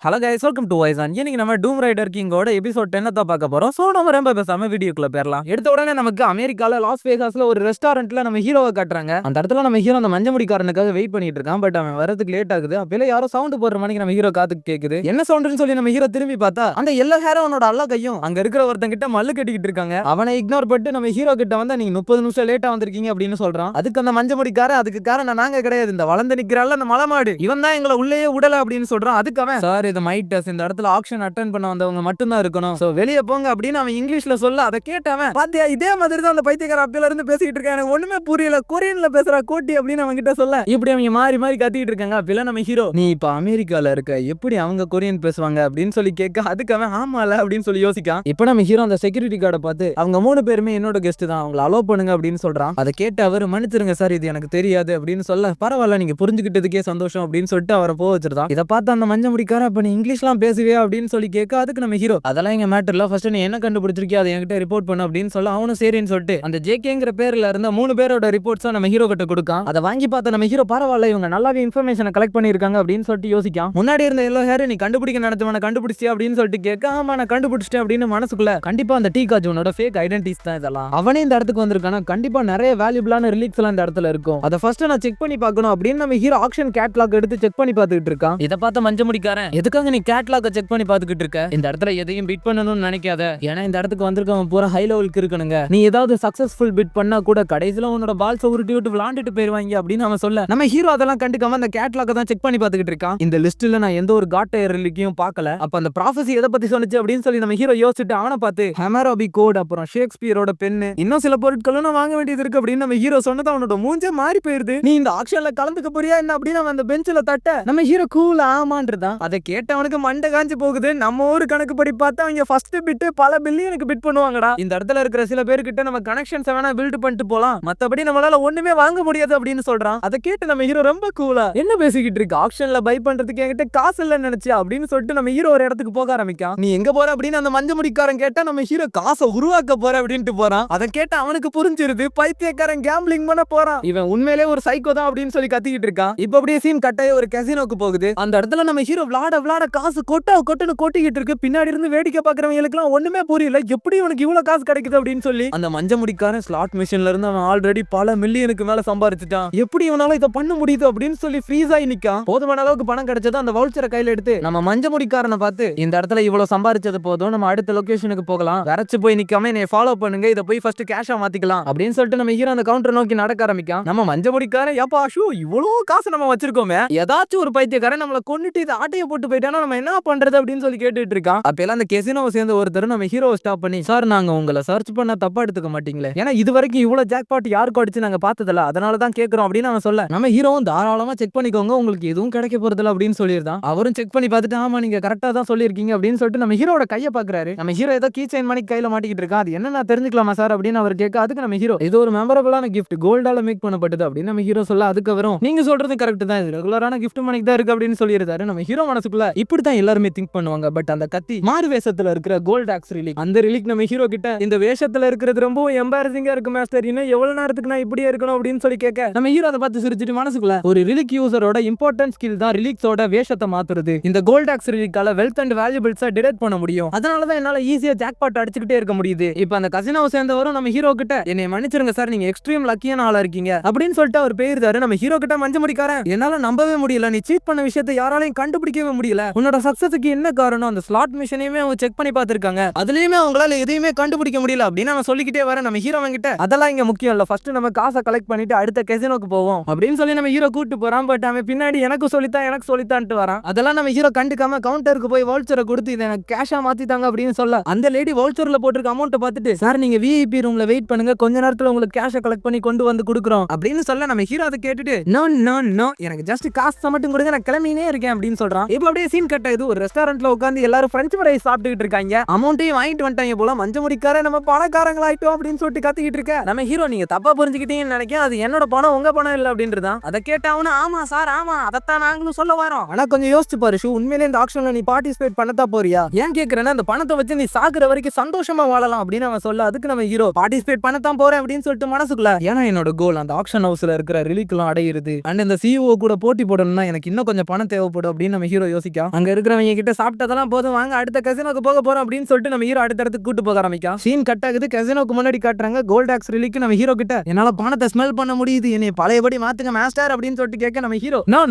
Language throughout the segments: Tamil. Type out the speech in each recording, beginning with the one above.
ஹலோ கைஸ், வெல்கம் டு வாய்ஸான். இன்னைக்கு நம்ம டூம் ரைடர் கிங்கோட எபிசோட் 10 தான் பார்க்க போறோம். சோ நம்ம ரொம்ப பேசாம வீடியோக்குள்ள போயிரலாம். எடுத்த உடனே நமக்கு அமெரிக்கால லாஸ் வேகாஸ்ல ஒரு ரெஸ்டாரண்ட்ல நம்ம ஹீரோவை காட்டுறாங்க. அந்த இடத்துல நம்ம ஹீரோ அந்த மஞ்ச முடிக்காரனுக்காக வெயிட் பண்ணிட்டு இருக்கான். பட் அவன் வரதுக்கு லேட் ஆகுது. அப்பல யாரோ சவுண்ட் போடுற மணிக்கு நம்ம ஹீரோ காதுக்கு கேக்குது. என்ன சவுண்ட்னு சொல்லி நம்ம ஹீரோ திரும்பி பார்த்தா அந்த எல்லா ஹேரோனோட அல்ல கையும் அங்க இருக்கிற ஒருத்தன் கிட்ட மல்லு கட்டிக்கிட்டு இருக்காங்க. அவனை இக்னோர் பண்ணிட்டு நம்ம ஹீரோ கிட்ட வந்தா நீங்க 30 நிமிஷம் லேட்டா வந்திருக்கீங்க அப்படின்னு சொல்றான். அதுக்கு அந்த மஞ்ச முடிக்காரன் அதுக்கு காரணம் நாங்க கிடையாது, இந்த வளர்ந்து நிக்கிறாள் அந்த மலமாடு, இவன் தான் எங்களை உள்ளே விடல அப்படின்னு சொல்றான். அதுக்கு அவன் சார் இது மைட்டஸ், இந்த இடத்துல ஆக்ஷன் அட்டெண்ட் பண்ண வந்தவங்க மட்டும் தான் இருக்கணும், சோ வெளிய போங்க அப்படின்னு அவன் இங்கிலீஷ்ல சொல்ல அதை கேட்டவன் பாத்தியா இதே மாதிரி தான் அந்த பைத்தியக்கார அப்பல இருந்து பேசிட்டு இருக்கான், எனக்கு ஒண்ணுமே புரியல, கொரியன்ல பேசுறா கோட்டி அப்படின்னு அவன் கிட்ட சொல்ல இப்படி அவங்க மாறி மாறி கத்திட்டு இருக்காங்க. அப்பல நம்ம ஹீரோ நீ இப்ப அமெரிக்கால இருக்க, எப்படி அவங்க கொரியன் பேசுவாங்க அப்படின்னு சொல்லி கேட்க அதுக்கு அவன் ஆமால அப்படின்னு சொல்லி யோசிக்கான். இப்ப நம்ம ஹீரோ அந்த செக்யூரிட்டி கார்டை பார்த்து அவங்க 3 பேருமே என்னோட கெஸ்ட் தான், அவங்களை அலோ பண்ணுங்க அப்படின்னு சொல்றான். அதை கேட்டு அவர் மன்னிச்சிருங்க சார் இது எனக்கு தெரியாது அப்படின்னு சொல்ல பரவாயில்ல நீங்க புரிஞ்சுக்கிட்டதுக்கே சந்தோஷம் அப்படின்னு சொல்லிட்டு அவரை போக வச்சிருந்தான். இதை பார்த்து அந்த மஞ்ச முடிக்கார அப்ப நீ இங்கிலீஷ்லாம் பேசுவே அப்படின்னு சொல்லி கேட்க அதுக்கு நம்ம ஹீரோ அதெல்லாம் எங்க மேட்டர்ல ஃபர்ஸ்ட் நீ என்ன கண்டுபிடிச்சிருக்கியோ அதை என்கிட்ட ரிப்போர்ட் பண்ணு அப்படின்னு சொல்ல அவனும் சரின்னு சொல்லிட்டு அந்த ஜேகேங்கிற பேர்ல இருந்த 3 பேரோட ரிப்போர்ட்ஸ் நம்ம ஹீரோ கிட்ட கொடுக்கான். அதை வாங்கி பார்த்த நம்ம ஹீரோ பரவாயில்ல இவங்க நல்லாவே இன்ஃபர்மேஷனை கலெக்ட் பண்ணிருக்காங்க அப்படின்னு சொல்லிட்டு யோசிக்கான். முன்னாடி இருந்த எல்லோ ஹேர் நீ கண்டுபிடிக்க நடத்துவன கண்டுபிடிச்சியா அப்படின்னு சொல்லிட்டு கேட்க ஆமா நான் கண்டுபிடிச்சிட்டேன் அப்படின்னு மனசுக்குள்ள கண்டிப்பா அந்த டீ காஜோனோட ஃபேக் ஐடென்டிட்டிஸ் தான் இதெல்லாம், அவனே இந்த இடத்துக்கு வந்திருக்கானா கண்டிப்பா நிறைய வேல்யூபிளான ரிலீக்ஸ் எல்லாம் இந்த இடத்துல இருக்கும், அதை ஃபர்ஸ்ட் நான் செக் பண்ணி பார்க்கணும் அப்படின்னு நம்ம ஹீரோ ஆக்ஷன் கேட்லாக் எடுத்து செக் பண்ணி பார்த்துட்டு இருக்கான். இதை பார்த்த மஞ்ச முடிக்காரன் எதுக்காக நீ கேட்லாக செக் பண்ணி பார்த்துக்கிட்டு இருக்க, இந்த இடத்துல எதையும் பிட் பண்ணணும்னு நினைக்காத, ஏன்னா இந்த இடத்துக்கு வந்திருக்கவன் பூரா ஹை லெவலுக்கு இருக்கணுங்க, நீ ஏதாவது சக்சஸ்ஃபுல் பிட் பண்ணா கூட கடைசியில உன்னோட பால்ஸ் உருட்டி விட்டு விளாண்டுட்டு போயிருவாங்க அப்படின்னு அவன் சொல்ல நம்ம ஹீரோ அதெல்லாம் கண்டுக்காம அந்த கேட்லாக தான் செக் பண்ணி பார்த்துக்கிட்டு இருக்கான். இந்த லிஸ்ட்ல நான் எந்த ஒரு காட்டர் ரிலிக்கையும் பார்க்கல, அப்ப அந்த ப்ராஃபஸி எதை பத்தி சொன்னுச்சு அப்படின்னு சொல்லி நம்ம ஹீரோ யோசிச்சுட்டு அவனை பார்த்து ஹெமராபி கோட் அப்புறம் ஷேக்ஸ்பியரோட பென்னு இன்னும் சில பொருட்களும் நான் வாங்க வேண்டியது இருக்கு அப்படின்னு நம்ம ஹீரோ சொன்னது அவனோட மூஞ்சே மாறி போயிருது. நீ இந்த ஆக்ஷன்ல கலந்துக்க போறியா என்ன அப்படின்னு அவன் அந்த பெஞ்சில தட்ட நம்ம ஹீரோ கூல் ஆமான்றதான். அதை கேட்டவனுக்கு மண்டை காஞ்சி போகுது. நம்ம ஊர் கணக்கு படி பார்த்தா அவங்க ஃபர்ஸ்ட் பிட் பல பில்லியனுக்கு பிட் பண்ணுவாங்கடா, இந்த இடத்துல இருக்கிற சில பேர்கிட்ட நம்ம கனெக்ஷன்ஸ் வேணா பில்ட் பண்ணிட்டு போலாம், மத்தபடி நம்மளால ஒண்ணுமே வாங்க முடியாது அப்படின்னு சொல்றான். அதை கேட்டு நம்ம ஹீரோ ரொம்ப கூலா என்ன பேசிக்கிட்டு இருக்கு, ஆக்ஷன்ல பை பண்றதுக்கு என்கிட்ட காசு இல்லன்னு நினைச்சியா அப்படின்னு சொல்லிட்டு நம்ம ஹீரோ ஒரு இடத்துக்கு போக ஆரம்பிக்கான். நீ எங்க போற அப்படின்னு அந்த மஞ்ச முடிக்காரன் கேட்டா நம்ம ஹீரோ காசை உருவாக்க போற அப்படின்ட்டு போறான். அதை கேட்ட அவனுக்கு புரிஞ்சிருது பைத்தியக்காரன் கேம்பிளிங் பண்ண போறான், இவன் உண்மையிலே ஒரு சைக்கோ தான் அப்படின்னு சொல்லி கத்திக்கிட்டு இருக்கான். இப்ப அப்படியே சீன் கட்டாய ஒரு கசினோக்கு போகுது. அந்த இடத்துல நம்ம ஹீரோ விளாட காசு கொட்டுன்னு கொட்டிக்கிட்டு இருக்கு. பின்னாடி இருந்து வேடிக்கை பாக்குறவங்களுக்குலாம் ஒண்ணுமே புரியல, எப்படி இவனுக்கு இவ்வளவு காசு கிடைக்குது அப்படின்னு சொல்லி அந்த மஞ்ச முடிக்காரன் ஸ்லாட் மிஷின்ல இருந்து அவன் ஆல்ரெடி பல மில்லியனுக்கு மேல சம்பாதிச்சுட்டான், எப்படி இவனால இதை பண்ண முடியுது அப்படின்னு சொல்லி ஃப்ரீஸ் ஆகி நிக்கான். போதுமான அளவுக்கு பணம் கிடைச்சது அந்த வவுச்சரை கையில எடுத்து நம்ம மஞ்ச முடிக்காரனை பார்த்து இந்த இடத்துல இவ்வளவு சம்பாதிச்சது போதும், நம்ம அடுத்த லொகேஷனுக்கு போகலாம், வரைச்சு போய் நிக்காம என்னை ஃபாலோ பண்ணுங்க, இதை போய் ஃபர்ஸ்ட் கேஷா மாத்திக்கலாம் அப்படின்னு சொல்லிட்டு நம்ம ஹீரோ அந்த கவுண்டர் நோக்கி நடக்க ஆரம்பிக்கான். நம்ம மஞ்ச முடிக்காரன் ஏப்பா ஷூ இவ்வளவு காசு நம்ம வச்சிருக்கோமே, ஏதாச்சும் ஒரு பைத்தியக்காரன் நம்மளை கொன்னுட்டு இதை ஆட்டையை போட்டு போயிட்டானா நம்ம என்ன பண்றது அப்படின்னு சொல்லி கேட்டுட்டு இருக்கான். அப்பெல்லாம் அந்த கெசினோவை சேர்ந்த ஒருத்தர் நம்ம ஹீரோ ஸ்டாப் பண்ணி சார் நாங்க உங்களை சர்ச் பண்ண தப்பா எடுத்துக்க மாட்டீங்களே, ஏன்னா இது வரைக்கும் இவ்வளவு ஜாக்பாட் யாருக்கும் அடிச்சு நாங்க பார்த்ததில்ல, அதனால தான் கேட்கிறோம் அப்படின்னு அவன் சொல்ல நம்ம ஹீரோவும் தாராளமா செக் பண்ணிக்கோங்க உங்களுக்கு எதுவும் கிடைக்க போறதில்ல அப்படின்னு சொல்லியிருந்தான். அவரும் செக் பண்ணி பார்த்துட்டு ஆமா நீங்க கரெக்டா தான் சொல்லியிருக்கீங்க அப்படின்னு சொல்லிட்டு நம்ம ஹீரோட கையை பாக்குறாரு. நம்ம ஹீரோ ஏதோ கீ செயின் மணி கையில மாட்டிக்கிட்டு இருக்கான், அது என்ன நான் தெரிஞ்சுக்கலாமா சார் அப்படின்னு அவர் கேட்க அதுக்கு நம்ம ஹீரோ இது ஒரு மெமரபிளான கிஃப்ட் கோல்டால மேக் பண்ணப்பட்டது அப்படின்னு நம்ம ஹீரோ சொல்ல அதுக்கு வரும் நீங்க சொல்றது கரெக்ட் தான், இது ரெகுலரான கிஃப்ட் மணிக்கு தான் இருக்கு அப்படின்னு சொல்லியிருந்தாரு. நம்ம ஹீரோ மனசுக்குள்ள இப்படித்தான் எல்லாருமே திங்க் பண்ணுவாங்க, பட் அந்த கத்தி மாறு வேஷத்துல இருக்கிற கோல்ட் ஆக்ஸ் ரிலீக், அந்த ரிலீக் நம்ம ஹீரோ கிட்ட இந்த வேஷத்துல இருக்கிறது ரொம்ப எம்பாரசிங்கா இருக்கு மாஸ்டர், இன்னும் எவ்வளவு நேரத்துக்கு நான் இப்படியே இருக்கணும் அப்படின்னு சொல்லி கேட்க நம்ம ஹீரோ அதை பார்த்து சிரிச்சிட்டு மனசுக்குள்ள ஒரு ரிலீக் யூசரோட இம்பார்ட்டன்ட் ஸ்கில் தான் ரிலீக்ஸோட வேஷத்தை மாத்துறது, இந்த கோல்ட் ஆக்ஸ் ரிலீக்கால வெல்த் அண்ட் வேல்யூபிள்ஸா டிடெக்ட் பண்ண முடியும், அதனாலதான் என்னால ஈஸியா ஜாக்பாட் அடிச்சுக்கிட்டே இருக்க முடியுது. இப்போ அந்த கசினோவை சேர்ந்தவரும் நம்ம ஹீரோ கிட்ட என்னை மன்னிச்சிருங்க சார் நீங்க எக்ஸ்ட்ரீம் லக்கியான ஆளா இருக்கீங்க அப்படின்னு சொல்லிட்டு அவர் போயிருந்தாரு. நம்ம ஹீரோ கிட்ட மஞ்ச முடிக்காரன் என்னால நம்பவே முடியல, நீ சீட் பண்ண விஷயத்தை யாராலையும் கண்டுபிடிக்கவே முடியல, உன்னோட சக்சஸுக்கு என்ன காரணம், அந்த ஸ்லாட் மிஷனையுமே அவங்க செக் பண்ணி பார்த்திருக்காங்க அதுலயுமே அவங்களால எதையுமே கண்டுபிடிக்க முடியல அப்படின்னு அவன் சொல்லிக்கிட்டே வர நம்ம ஹீரோ கிட்ட அதெல்லாம் இங்க முக்கியம் இல்ல, ஃபர்ஸ்ட் நம்ம காசை கலெக்ட் பண்ணிட்டு அடுத்த கெசினோக்கு போவோம் அப்படின்னு சொல்லி நம்ம ஹீரோ கூட்டு போறான். பட் அவன் பின்னாடி எனக்கு சொல்லித்தான்ட்டு வரான். அதெல்லாம் நம்ம ஹீரோ கண்டுக்காம கவுண்டருக்கு போய் வவுச்சரை கொடுத்து இதை எனக்கு கேஷா மாத்திட்டாங்க அப்படின்னு சொல்ல அந்த லேடி வவுச்சர்ல போட்டிருக்க அமௌண்ட் பார்த்துட்டு சார் நீங்க விஐபி ரூம்ல வெயிட் பண்ணுங்க கொஞ்ச நேரத்துல உங்களுக்கு கேஷை கலெக்ட் பண்ணி கொண்டு வந்து கொடுக்குறோம் அப்படின்னு சொல்ல நம்ம ஹீரோ அதை கேட்டுட்டு நோ எனக்கு ஜஸ்ட் காசு மட்டும் கொடுங்க நான் கிளம்பினே இருக்கேன் அப்படின்னு சொல்றான். இப்போ அப்படியே சீன் கட் ஆகுது. ஒரு ரெஸ்டாரண்ட்ல உட்காந்து எல்லாரும் பிரெஞ்சு ஃப்ரைஸ் சாப்பிட்டுக்கிட்டு இருக்காங்க, அமௌண்ட்டையும் வாங்கிட்டு வந்துட்டாங்க போல, மஞ்ச முடிக்கார நம்ம பணக்காரங்களாயிட்டோம் அப்படின்னு சொல்லிட்டு கத்திக்கிட்டு இருக்க நம்ம ஹீரோ நீங்க தப்பா புரிஞ்சுக்கிட்டீங்கன்னு நினைக்கிறேன், அது என்னோட பணம் உங்க பணம் இல்ல அப்படின்றதான். அதை கேட்டவனு ஆமா சார் ஆமா அதைத்தான் நாங்களும் சொல்ல வரோம், ஆனா கொஞ்சம் யோசிச்சு பாரு ஷூ உண்மையிலே இந்த ஆக்ஷன்ல நீ பார்ட்டிசிபேட் பண்ணதா போறியா, ஏன் கேக்குறேன்னா அந்த பணத்தை வச்சு நீ சாகுற வரைக்கும் சந்தோஷமா வாழலாம் அப்படின்னு அவன் சொல்ல அதுக்கு நம்ம ஹீரோ பார்ட்டிசிபேட் பண்ணத்தான் போறேன் அப்படின்னு சொல்லிட்டு மனசுக்குள்ள ஏன்னா என்னோட கோல் அந்த ஆக்ஷன் ஹவுஸ்ல இருக்கிற ரிலீக்லாம் அடையிறது அண்ட் இந்த சிஇஓ கூட போட்டி போடணும்னா எனக்கு இன்னும் கொஞ்சம் பணம் தேவைப்படும் அப்படின்னு நம்ம ஹீரோ யோசிக்க யோசிக்கும். அங்க இருக்கிறவங்க கிட்ட சாப்பிட்டதெல்லாம் போதும், வாங்க அடுத்த கசினோக்கு போக போறோம் அப்படின்னு சொல்லிட்டு நம்ம ஹீரோ அடுத்த இடத்துக்கு கூட்டு போக ஆரம்பிக்கும். சீன் கட் ஆகுது. கசினோக்கு முன்னாடி காட்டுறாங்க. கோல்டாக்ஸ் ரிலிக்கு நம்ம ஹீரோ கிட்ட என்னால பணத்தை ஸ்மெல் பண்ண முடியுது, என்னை பழையபடி மாத்துங்க மாஸ்டர் அப்படின்னு சொல்லிட்டு கேட்க நம்ம ஹீரோ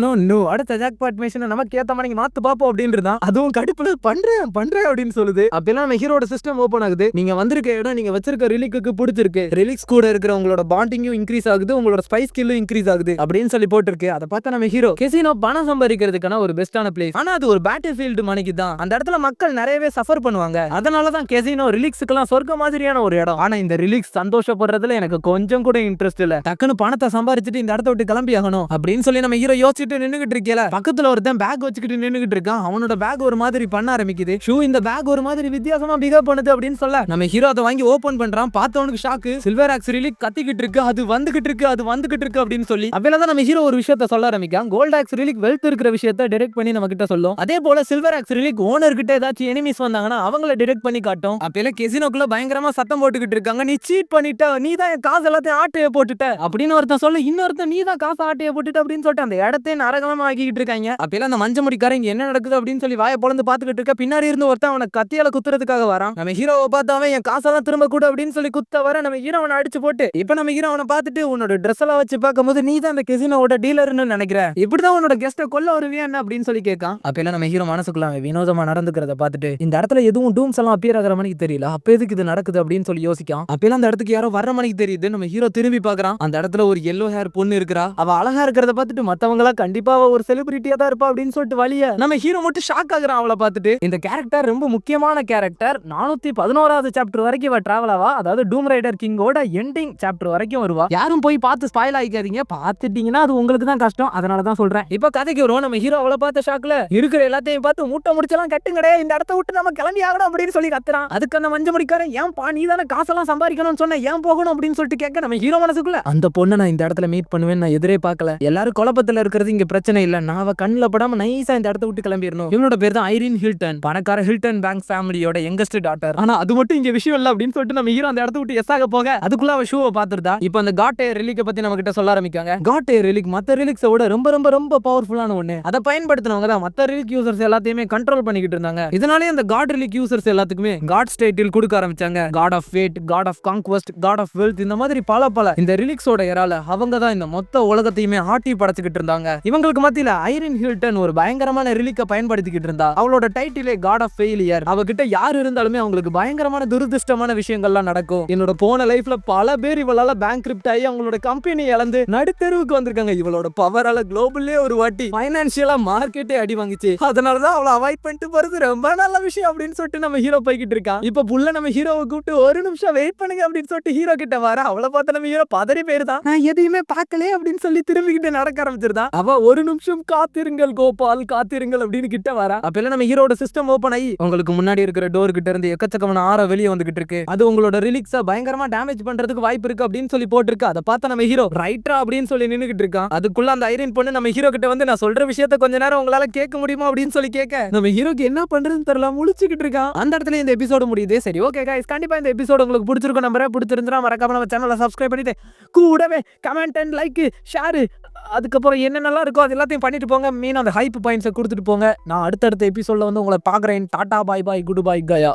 நோ அடுத்த ஜாக்பாட் மிஷன் நமக்கு ஏத்த மாதிரி மாத்து பாப்போம் அப்படின்றதான். அதுவும் கடுப்புல பண்றேன் அப்படின்னு சொல்லுது. அப்பெல்லாம் நம்ம ஹீரோட சிஸ்டம் ஓபன் ஆகுது. நீங்க வந்திருக்க இடம் நீங்க வச்சிருக்க ரிலிக்கு பிடிச்சிருக்கு, ரிலிக்ஸ் கூட இருக்கிற உங்களோட பாண்டிங்கும் இன்க்ரீஸ் ஆகுது, உங்களோட ஸ்பை ஸ்கில்லும் இன்க்ரீஸ் ஆகுது அப்படின்னு சொல்லி போட்டுருக்கு. அதை பார்த்தா நம்ம ஹீரோ கசினோ பணம் சம்பாதிக்கிறதுக்கான ஒரு பெஸ்டான பிளேஸ். ஆனா அது ஒரு பேட்டில் ஃபீல்டு மணிக்கு தான். அந்த இடத்துல மக்கள் நிறையவே சஃபர் பண்ணுவாங்க. அதனாலதான் கசினோ ரிலிக்ஸ்க்குலாம் சொர்க்க மாதிரியான ஒரு இடம். ஆனா இந்த ரிலிக்ஸ் சந்தோஷப்படுறதுல எனக்கு கொஞ்சம் கூட இன்ட்ரெஸ்ட் இல்ல. டக்குன்னு பணத்தை சம்பாதிச்சுட்டு இந்த இடத்த விட்டு கிளம்பி ஆகணும் அப்படின்னு சொல்லி நம்ம ஹீரோ யோசிச்சுட்டு நின்னுகிட்டு இருக்கல. பக்கத்துல ஒருத்தன் பேக் வச்சுக்கிட்டு நின்னுகிட்டு இருக்கான். அவனோட பேக் ஒரு மாதிரி பண்ண ஆரம்பிக்குது. ஷூ இந்த பேக் ஒரு மாதிரி வித்தியாசமா பிஹேவ் பண்ணுது அப்படின்னு சொல்ல நம்ம ஹீரோ அதை வாங்கி ஓபன் பண்றான். பார்த்தவனுக்கு ஷாக்கு. சில்வர் ஆக்ஸ் ரிலிக் கத்திக்கிட்டு இருக்கு, அது வந்துகிட்டு இருக்கு அப்படின்னு சொல்லி அப்பதான் நம்ம ஹீரோ ஒரு விஷயத்த சொல்ல ஆரம்பிக்கான். கோல்ட் ஆக்ஸ் ரிலிக் வெல்த் இருக்கிற விஷயத்தை டைரக்ட் பண்ணி நம்ம கிட்ட சொல்லும். அதே போல சில்வர் ஆக்ஸ் ரிலிக் ஓனர் கிட்ட ஏதாச்சும் எனிமீஸ் வந்தாங்கன்னா அவங்கள டைரக்ட் பண்ணி காட்டும். அப்பெல்லாம் கெசினோக்குள்ள பயங்கரமா சத்தம் போட்டுக்கிட்டு இருக்காங்க. நீ சீட் பண்ணிட்ட, நீ தான் என் காசு எல்லாத்தையும் ஆட்டைய போட்டுட்ட அப்படின்னு ஒருத்தன் சொல்ல, இன்னொருத்தன் நீ தான் காசு ஆட்டைய போட்டுட்ட அப்படின்னு சொல்லிட்டு அந்த இடத்தை நரகமா ஆக்கிட்டு இருக்காங்க. அப்பெல்லாம் அந்த மஞ்ச முடிக்காரங்க என்ன நடக்குது அப்படின்னு சொல்லி வாயை பொளந்து பாத்துக்கிட்டு இருக்க. பின்னாடி இருந்து ஒருத்தன் அவனை கத்தியால குத்துறதுக்காக வரான். நம்ம ஹீரோவை பார்த்து அவன் என் காசெல்லாம் திரும்ப கூட அப்படின்னு சொல்லி குத்த வர நம்ம ஹீரோ அவனை அடிச்சு போட்டு இப்ப நம்ம ஹீரோ அவனை பார்த்துட்டு உன்னோட ட்ரெஸ் எல்லாம் வச்சு பார்க்கும்போது நீ தான் அந்த கெசினோட டீலர்னு நினைக்கிற, இப்படிதான் உன்னோட கெஸ்ட்டை கொல்ல வருவியா என்ன அப்படின்னு சொல்லி கேட்கான். அப்பெல்லாம் நம்ம ஹீரோ மனசுக்குள்ள வினோதமா நடந்துக்கிறத பார்த்துட்டு இந்த இடத்துல எதுவும் டூம்ஸ் எல்லாம் அப்பியர் ஆகிற மணிக்கு தெரியல, அப்ப எதுக்கு இது நடக்குது அப்படின்னு சொல்லி யோசிக்கான். அப்பெல்லாம் அந்த இடத்துக்கு யாரோ வர்ற மணிக்கு தெரியுது. நம்ம ஹீரோ திரும்பி பார்க்கறான். அந்த இடத்துல ஒரு yellow hair பொண்ணு இருக்கா. அவ அழகா இருக்கிறத பார்த்துட்டு மத்தவங்க எல்லாம் கண்டிப்பா ஒரு செலிபிரிட்டியா தான் இருப்பா அப்படின்னு சொல்லிட்டு வழிய நம்ம ஹீரோ மட்டும் ஷாக் ஆகுறான் அவளை பார்த்துட்டு. இந்த கேரக்டர் ரொம்ப முக்கியமான கேரக்டர். 411வது சாப்டர் வரைக்கும் டிராவல் ஆவா. அதாவது டூம் ரைடர் கிங்கோட எண்டிங் சாப்டர் வரைக்கும் வருவா. யாரும் போய் பார்த்து ஸ்பாயில் ஆகிக்காதீங்க, பார்த்துட்டீங்கன்னா அது உங்களுக்கு தான் கஷ்டம், அதனால தான் சொல்றேன். இப்ப கதைக்கு வருவோம். நம்ம ஹீரோ அவளை பார்த்த ஷாக்ல இருக்கிற எல்லாத்தையும் பார்த்து மூட்டை முடிச்செல்லாம் கட்டுங்கடே, இந்த இடத்த விட்டு நம்ம கிளம்பி ஆகணும் அப்படின்னு சொல்லி கத்துறான். அதுக்கு அந்த மஞ்ச முடிக்காரன் ஏன் பா நீ தானே காசெல்லாம் சம்பாதிக்கணும்னு சொன்ன, ஏன் போகணும் அப்படின்னு சொல்லிட்டு கேட்க நம்ம ஹீரோ மனசுக்குள்ள அந்த பொண்ணை நான் இந்த இடத்துல மீட் பண்ணுவேன் நான் எதிரே பார்க்கல. எல்லாரும் குழப்பத்துல இருக்கிறது இங்க பிரச்சனை இல்ல, நான் அவ கண்ணுல படாம நைஸா இந்த இடத்த விட்டு கிளம்பிடணும். இவனோட பேர் தான் ஐரின் ஹில்டன், பணக்கார ஹில்டன் பேங்க் ஃபேமிலியோட யங்கஸ்ட் டாட்டர். ஆனா அது மட்டும் இங்க விஷயம் இல்ல அப்படின்னு சொல்லிட்டு நம்ம ஹீரோ அந்த இடத்த விட்டு எஸ் ஆக போக அதுக்குள்ள அவ ஷூவை பாத்துருந்தா. இப்போ அந்த காட் ஏர் ரிலிக்க பத்தி நம்ம கிட்ட சொல்ல ஆரம்பிக்காங்க. காட் ஏர் ரிலிக் மத்த ரிலிக்ஸை விட ரொம்ப ரொம்ப ரொம்ப பவர்ஃபுல்லான ஒண்ணு. அதை பயன்படுத்தினவங்க தான் மத்த ரிலிக் யூசர்ஸ் எல்லாத்தையுமே கண்ட்ரோல் பண்ணிக்கிட்டு இருந்தாங்க. இதனாலே அந்த காட் ரிலிக் யூசர்ஸ் எல்லாத்துக்குமே காட் டைட்டில் கொடுக்க ஆரம்பிச்சாங்க. God of fate, god of conquest, god of wealth, இந்த மாதிரி பல இந்த ரிலிக்ஸோட ஏரால அவங்க தான் இந்த மொத்த உலகத்தையுமே ஆட்டி படைச்சுக்கிட்டு இருந்தாங்க. இவங்களுக்கு மத்தியில ஐரின் ஹில்டன் ஒரு பயங்கரமான ரிலிக்க பயன்படுத்திக்கிட்டு இருந்தா. அவளோட டைட்டிலே காட் ஆஃப் ஃபெயிலியர். அவகிட்ட யார் இருந்தாலுமே அவங்களுக்கு பயங்கரமான துரதிருஷ்டமான விஷயங்கள்லாம் நடக்கும். என்னோட போன லைஃப்ல பல பேர் இவளால பேங்க்ரிப்ட் ஆகி அவங்களோட கம்பெனி இழந்து நடுத்தெருவுக்கு வந்திருக்காங்க. இவளோட பவரால குளோபல்லே ஒரு வாட்டி பைனான்சியலா மார்க்கெட்டே அடி வாங்கிச்சு. அதனாலதான் அவளை அவாய்ட் பண்ணிட்டு போறது ரொம்ப நல்ல விஷயம் அப்படின்னு சொல்லிட்டு நம்ம ஹீரோ போய்கிட்டு இருக்கான். இப்ப புள்ள நம்ம ஹீரோவை கூப்பிட்டு ஒரு நிமிஷம் வெயிட் பண்ணுங்க அப்படின்னு சொல்லிட்டு ஹீரோ கிட்ட வர. அவளை பார்த்து நம்ம ஹீரோ பதறி போயிருதான். நான் எதையுமே பார்க்கல அப்படின்னு சொல்லி திரும்பிக்கிட்டு நடக்க ஆரம்பிச்சிருந்தான். அவ ஒரு நிமிஷம் காத்திருங்கள் கோபால் காத்திருங்கள் அப்படின்னு கிட்ட வர. அப்பெல்லாம் நம்ம ஹீரோட சிஸ்டம் ஓபன் ஆகி உங்களுக்கு முன்னாடி இருக்கிற டோர் கிட்ட இருந்து எக்கச்சக்கமான ஆற வெளியே வந்துகிட்டு இருக்கு. அது உங்களோட ரிலிக்ஸா பயங்கரமா டேமேஜ் பண்றதுக்கு வாய்ப்பு இருக்கு அப்படின்னு சொல்லி போட்டுருக்கு. அதை பார்த்து நம்ம ஹீரோ ரைட்டா அப்படின்னு சொல்லி நின்னுகிட்டு இருக்கான். அதுக்குள்ள அந்த ஐரின் பொண்ணு நம்ம ஹீரோ கிட்ட வந்து நான் சொல்ற விஷயத்த கொஞ்ச நேரம் உங்களால கேட்க முடியுமா அப்படின்னு சொல்லி கேட்க நம்ம ஹீரோக்கு என்ன பண்றதுன்னு தெரியல, முழிச்சுக்கிட்டு இருக்கான். அந்த இடத்துல இந்த எபிசோடு முடியுது. சரி ஓகே गाइस, கண்டிப்பா இந்த எபிசோடு உங்களுக்கு பிடிச்சிருக்கும் நம்புறேன். பிடிச்சிருந்தா மறக்காம நம்ம சேனலை சப்ஸ்கிரைப் பண்ணிட்டு கூடவே கமெண்ட் அண்ட் லைக் ஷேர் அதுக்கப்புறம் என்னென்னலாம் இருக்கோ அது எல்லாத்தையும் பண்ணிட்டு போங்க. மீன் அந்த ஹைப் பாயிண்ட்ஸை கொடுத்துட்டு போங்க. நான் அடுத்தடுத்த எபிசோட்ல வந்து உங்களை பார்க்குறேன். டாடா பாய் பாய் குட் பாய் கயா.